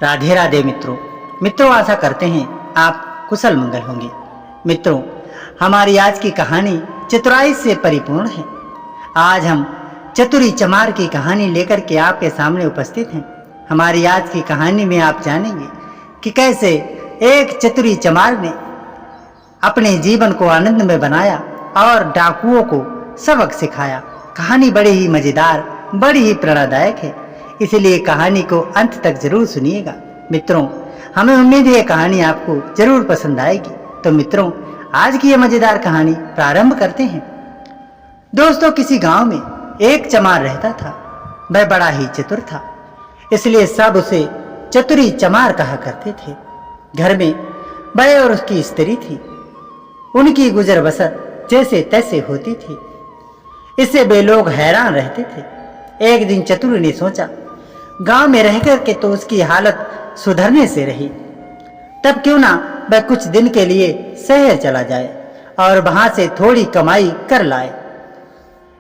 राधे राधे मित्रों आशा करते हैं आप कुशल मंगल होंगे। मित्रों, हमारी आज की कहानी चतुराई से परिपूर्ण है। आज हम चतुरी चमार की कहानी लेकर के आपके सामने उपस्थित हैं। हमारी आज की कहानी में आप जानेंगे कि कैसे एक चतुरी चमार ने अपने जीवन को आनंद में बनाया और डाकुओं को सबक सिखाया। कहानी बड़ी ही मजेदार, बड़ी ही प्रेरणादायक है, इसलिए कहानी को अंत तक जरूर सुनिएगा। मित्रों, हमें उम्मीद है कहानी आपको जरूर पसंद आएगी। तो मित्रों, आज की यह मजेदार कहानी प्रारंभ करते हैं। दोस्तों, किसी गांव में एक चमार रहता था। वह बड़ा ही चतुर था, इसलिए सब उसे चतुरी चमार कहा करते थे। घर में वह और उसकी स्त्री थी। उनकी गुजर बसर जैसे तैसे होती थी, इससे वे लोग हैरान रहते थे। एक दिन चतुर ने सोचा, गांव में रहकर के तो उसकी हालत सुधरने से रही, तब क्यों ना वह कुछ दिन के लिए शहर चला जाए और वहां से थोड़ी कमाई कर लाए।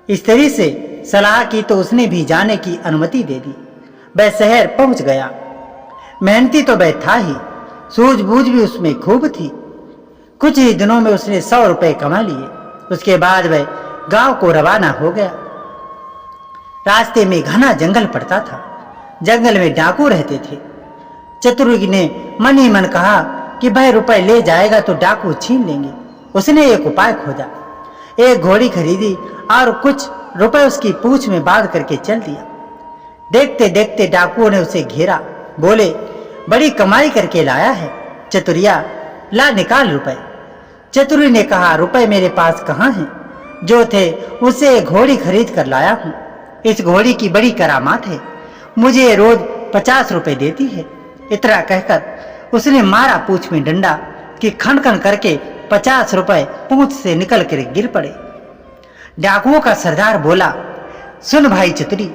स्त्री से सलाह की तो उसने भी जाने की अनुमति दे दी। वह शहर पहुंच गया। मेहनती तो वह था ही, सूझबूझ भी उसमें खूब थी। कुछ ही दिनों में उसने 100 रुपए कमा लिए। उसके बाद वह गांव को रवाना हो गया। रास्ते में घना जंगल पड़ता था। जंगल में डाकू रहते थे। चतुर ने मन ही मन कहा कि वह रुपए ले जाएगा तो डाकू छीन लेंगे। उसने एक उपाय खोजा। एक घोड़ी खरीदी और कुछ रुपए उसकी पूंछ में बांध करके चल दिया। देखते देखते डाकुओं ने उसे घेरा। बोले, बड़ी कमाई करके लाया है चतुरिया, ला निकाल रुपए। चतुरी ने कहा, रुपए मेरे पास कहाँ हैं? जो थे उससे एक घोड़ी खरीद कर लाया हूँ। इस घोड़ी की बड़ी करामात है, मुझे रोज 50 रुपए देती है। इतना कहकर उसने मारा पूंछ में डंडा कि खन खन करके 50 रुपए पूंछ से निकल कर गिर पड़े। डाकुओं का सरदार बोला, सुन भाई चतुरी,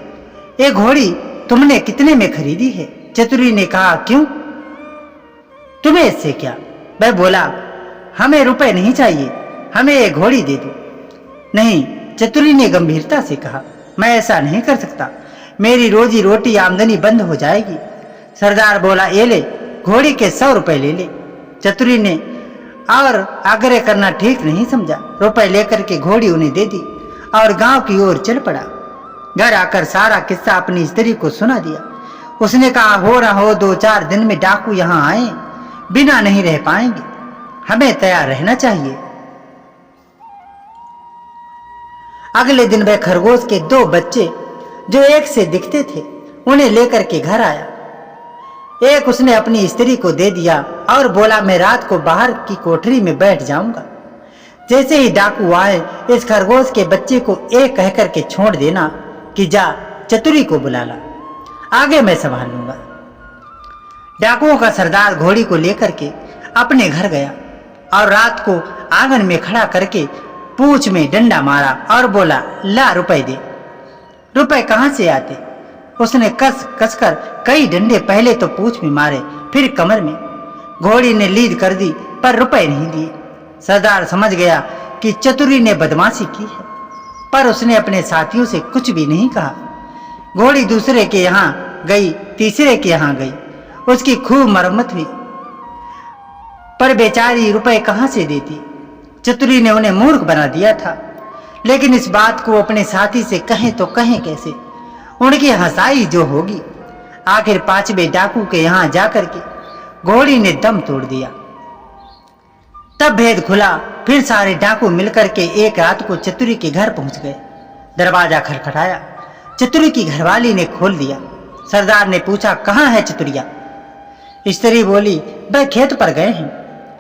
ये घोड़ी तुमने कितने में खरीदी है? चतुरी ने कहा, क्यों, तुम्हें इससे क्या? वह बोला, हमें रुपए नहीं चाहिए, हमें ये घोड़ी दे दो। नहीं, चतुरी ने गंभीरता से कहा, मैं ऐसा नहीं कर सकता, मेरी रोजी रोटी आमदनी बंद हो जाएगी। सरदार बोला, ये ले, घोड़ी के 100 रुपए ले ले। चतुरी ने और आग्रह करना ठीक नहीं समझा। रुपए लेकर के घोड़ी उन्हें दे दी और गांव की ओर चल पड़ा। घर आकर सारा किस्सा अपनी स्त्री को सुना दिया। उसने कहा, हो ना हो 2-4 दिन में डाकू यहाँ आए, बिना नहीं रह पाएंगे, हमें तैयार रहना चाहिए। अगले दिन वह खरगोश के 2 बच्चे जो एक से दिखते थे उन्हें लेकर के घर आया। एक उसने अपनी स्त्री को दे दिया और बोला, मैं रात को बाहर की कोठरी में बैठ जाऊंगा। जैसे ही डाकू आए, इस खरगोश के बच्चे को एक कह करके छोड़ देना कि जा चतुरी को बुला ला, आगे मैं संभाल लूंगा। डाकुओं का सरदार घोड़ी को लेकर के अपने घर गया और रात को आंगन में खड़ा करके पूंछ में डंडा मारा और बोला, ला रुपए दे। रुपए कहां से आते? उसने कस कसकर कई डंडे पहले तो पूंछ में मारे, फिर कमर में। घोड़ी ने लीद कर दी पर रुपए नहीं दिए। सरदार समझ गया कि चतुरी ने बदमाशी की है, पर उसने अपने साथियों से कुछ भी नहीं कहा। घोड़ी दूसरे के यहाँ गई, तीसरे के यहाँ गई, उसकी खूब मरम्मत हुई, पर बेचारी रुपए कहां से देती? चतुरी ने उन्हें मूर्ख बना दिया था। लेकिन इस बात को अपने साथी से कहें तो कहें कैसे? उनकी हंसाई जो होगी। आखिर 5वें डाकू के यहाँ जाकर के घोड़ी ने दम तोड़ दिया। तब भेद खुला। फिर सारे डाकू मिलकर के एक रात को चतुरी के घर पहुंच गए। दरवाजा खटखटाया। चतुरी की घरवाली ने खोल दिया। सरदार ने पूछा, कहाँ है चतुरिया? स्त्री बोली, वह खेत पर गए हैं,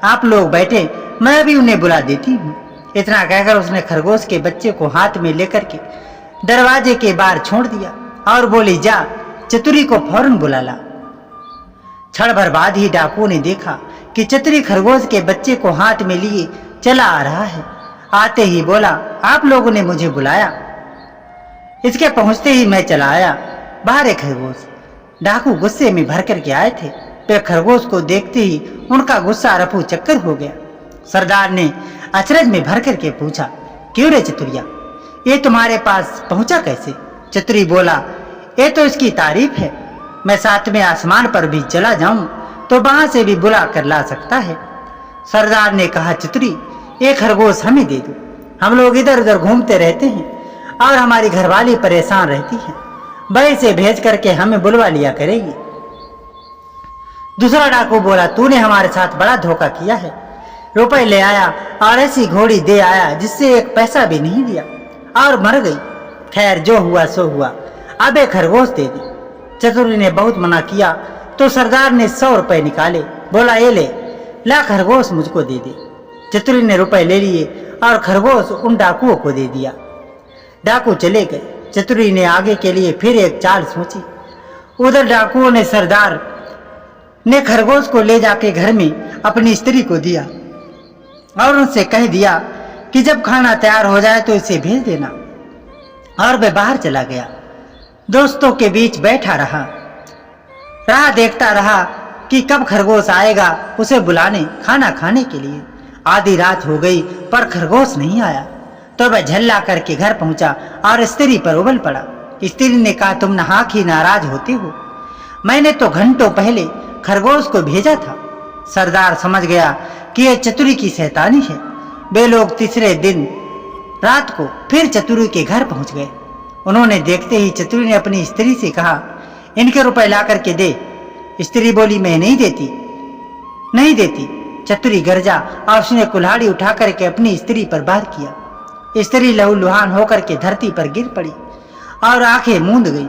आप लोग बैठे, मैं भी उन्हें बुला देती हूँ। इतना कहकर उसने खरगोश के बच्चे को हाथ में लेकर के दरवाजे के बाहर छोड़ दिया और बोली, जा चतुरी को फौरन बुला ला। क्षण भर बाद ही डाकुओं ने देखा कि चतुरी खरगोश के बच्चे को हाथ में लिए चला आ रहा है। आते ही बोला, आप लोगों ने मुझे बुलाया? इसके पहुंचते ही मैं चला आया। बाहर है खरगोश। डाकू गुस्से में भर करके आए थे। वे खरगोश को देखते ही उनका गुस्सा रफू चक्कर हो गया। सरदार ने अचरज में भर करके पूछा, क्यों रे चतुरिया, ये तुम्हारे पास पहुंचा कैसे? चतुरी बोला, ये तो इसकी तारीफ है, मैं 7वें आसमान पर भी चला जाऊं तो वहां से भी बुला कर ला सकता है। सरदार ने कहा, चतुरी एक खरगोश हमें दे दो, हम लोग इधर उधर घूमते रहते हैं और हमारी घरवाली परेशान रहती है, वह इसे भेज करके हमें बुलवा लिया करेगी। दूसरा डाकू बोला, तूने हमारे साथ बड़ा धोखा किया है, रुपए ले आया और ऐसी घोड़ी दे आया जिससे एक पैसा भी नहीं दिया और मर गई। खैर जो हुआ सो हुआ, अब एक खरगोश दे दी। चतुरी ने बहुत मना किया तो सरदार ने 100 रुपए निकाले, बोला ये ले, ला खरगोश मुझको दे दे। चतुरी ने रुपए ले लिए और खरगोश उन डाकुओं को दे दिया। डाकू चले गए। चतुरी ने आगे के लिए फिर एक चाल सोची। उधर डाकुओं ने सरदार ने खरगोश को ले जाके घर में अपनी स्त्री को दिया और उनसे कह दिया कि जब खाना तैयार हो जाए तो इसे भेज देना, और वह बाहर चला गया। दोस्तों के बीच बैठा रहा, राह देखता रहा कि कब खरगोश आएगा उसे बुलाने खाना खाने के लिए। आधी रात हो गई पर खरगोश नहीं आया तो वह झल्ला करके घर पहुंचा और स्त्री पर उबल पड़ा। स्त्री ने कहा, तुम नाहक ही नाराज होते हो, मैंने तो घंटों पहले खरगोश को भेजा था। सरदार समझ गया कि यह चतुरी की शैतानी है। वे लोग तीसरे दिन रात को फिर चतुरी के घर पहुंच गए। उन्होंने देखते ही चतुरी ने अपनी स्त्री से कहा, इनके रुपए ला करके दे। स्त्री बोली, मैं नहीं देती, नहीं देती। चतुरी गरजा और उसने कुल्हाड़ी उठा करके अपनी स्त्री पर वार किया। स्त्री लहूलुहान होकर के धरती पर गिर पड़ी और आंखें मूंद गई।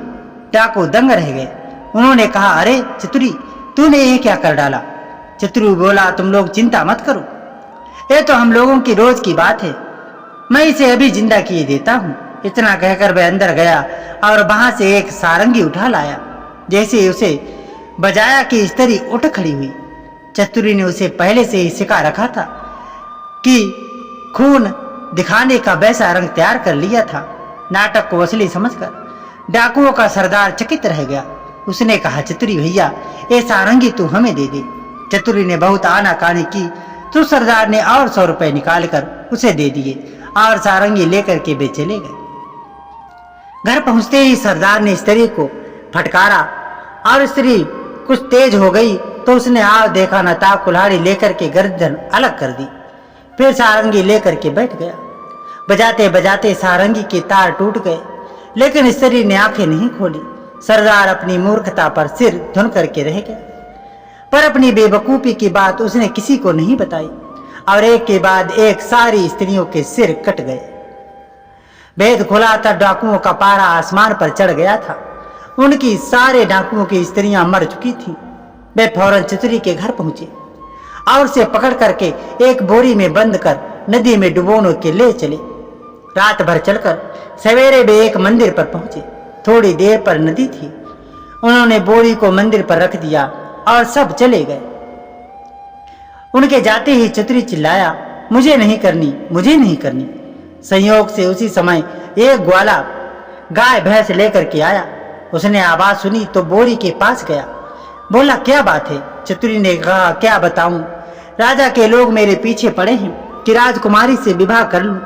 डाकू दंग रह गए। उन्होंने कहा, अरे चतुरी, तूने ये क्या कर डाला? चतुरी बोला, तुम लोग चिंता मत करो, ये तो हम लोगों की रोज की बात है, मैं इसे अभी जिंदा किए देता हूँ। इतना कहकर वह अंदर गया और वहां से एक सारंगी उठा लाया। जैसे उसे बजाया कि स्त्री उठ खड़ी हुई। चतुरी ने उसे पहले से ही सिखा रखा था कि खून दिखाने का वैसा रंग तैयार कर लिया था। नाटक को असली समझकर डाकुओं का सरदार चकित रह गया। उसने कहा, चतुरी भैया, ये सारंगी तू हमें दे दे। चतुरी ने बहुत आनाकानी की तो सरदार ने और 100 रुपए निकाल कर उसे दे दिए और सारंगी लेकर के वे चले गए। घर पहुंचते ही सरदार ने स्त्री को फटकारा और स्त्री कुछ तेज हो गई तो उसने आव देखा न था कुल्हाड़ी लेकर के गर्दन अलग कर दी। फिर सारंगी लेकर के बैठ गया। बजाते बजाते सारंगी के तार टूट गए, लेकिन स्त्री ने आंखें नहीं खोली। सरदार अपनी मूर्खता पर सिर धुन करके रह गया, पर अपनी बेवकूफी की बात उसने किसी को नहीं बताई और एक के बाद एक सारी स्त्रियों के सिर कट गए। भेद खुला था, डाकुओं का पारा आसमान पर चढ़ गया था। उनकी सारे डाकुओं की स्त्रियां मर चुकी थीं। वे फौरन चतुरी के घर पहुंचे और उसे पकड़ करके एक बोरी में बंद कर नदी में डुबोने के ले चले। रात भर चलकर सवेरे वे एक मंदिर पर पहुंचे। थोड़ी देर पर नदी थी। उन्होंने बोरी को मंदिर पर रख दिया और सब चले गए। उनके जाते ही चतुरी चिल्लाया, मुझे नहीं करनी, मुझे नहीं करनी। संयोग से उसी समय एक ग्वाला गाय भैंस लेकर के आया। उसने आवाज सुनी तो बोरी के पास गया, बोला, क्या बात है? चतुरी ने कहा, क्या बताऊं, राजा के लोग मेरे पीछे पड़े हैं कि राजकुमारी से विवाह कर लूं,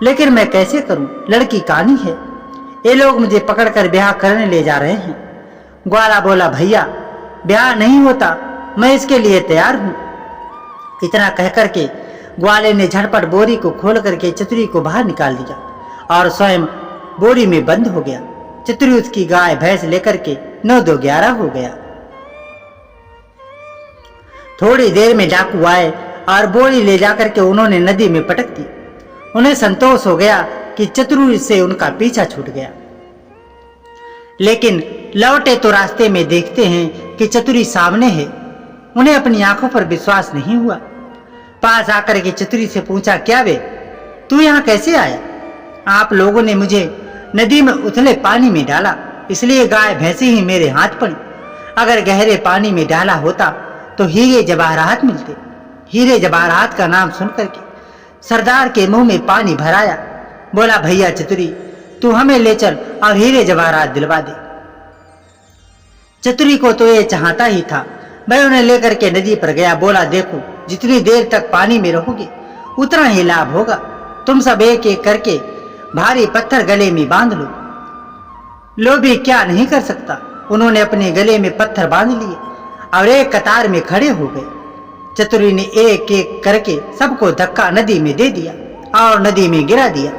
लेकिन मैं कैसे करूं? लड़की कानी है, ये लोग मुझे पकड़कर ब्याह करने ले जा रहे हैं। ग्वाला बोला, भैया ब्याह नहीं होता, मैं इसके लिए तैयार हूं। इतना कहकर के ग्वाले ने झटपट बोरी को खोल करके चतुरी को बाहर निकाल दिया और स्वयं बोरी में बंद हो गया। चतुरी उसकी गाय भैंस लेकर के 9-2-11 हो गया। थोड़ी देर में डाकू आए और बोरी ले जाकर के उन्होंने नदी में पटक दी। उन्हें संतोष हो गया कि चतुरी से उनका पीछा छूट गया, लेकिन लौटे तो रास्ते में देखते हैं कि चतुरी सामने है। उन्हें अपनी आंखों पर विश्वास नहीं हुआ। पास आकर के चतुरी से पूछा, क्या वे, तू यहाँ कैसे आया? आप लोगों ने मुझे नदी में उथले पानी में डाला, इसलिए गाय भैंसे ही मेरे हाथ पड़ी। अगर गहरे पानी में डाला होता तो हीरे जवाहरात मिलते। हीरे जवाहरात का नाम सुनकर के सरदार के मुंह में पानी भराया। बोला, भैया चतुरी, तू हमें ले चल और हीरे जवाहरात दिलवा दे। चतुरी को तो ये चाहता ही था। मैं उन्हें लेकर के नदी पर गया। बोला, देखो, जितनी देर तक पानी में रहोगे उतना ही लाभ होगा। तुम सब एक एक करके भारी पत्थर गले में बांध लो। लोभी क्या नहीं कर सकता। उन्होंने अपने गले में पत्थर बांध लिए और एक कतार में खड़े हो गए। चतुरी ने एक एक करके सबको धक्का नदी में दे दिया और नदी में गिरा दिया।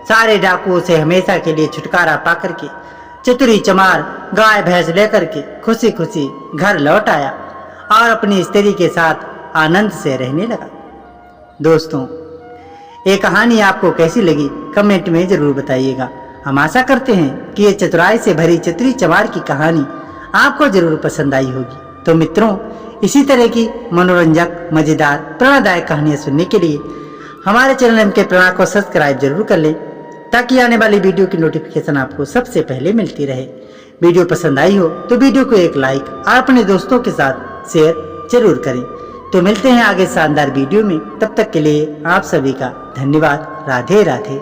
सारे डाकुओं से हमेशा के लिए छुटकारा पाकर के चतुरी चमार गाय भैंस लेकर के खुशी खुशी घर लौट आया और अपनी स्त्री के साथ आनंद से रहने लगा। दोस्तों, ये कहानी आपको कैसी लगी कमेंट में जरूर बताइएगा। हम आशा करते हैं कि ये चतुराई से भरी चतुरी चमार की कहानी आपको जरूर पसंद आई होगी। तो मित्रों, इसी तरह की मनोरंजक, मजेदार, प्रेरणादायक कहानियां सुनने के लिए हमारे चैनल एम के प्रेरणा को सब्सक्राइब जरूर कर लें, ताकि आने वाली वीडियो की नोटिफिकेशन आपको सबसे पहले मिलती रहे। वीडियो पसंद आई हो तो वीडियो को एक लाइक और अपने दोस्तों के साथ शेयर जरूर करें। तो मिलते हैं आगे शानदार वीडियो में। तब तक के लिए आप सभी का धन्यवाद। राधे राधे।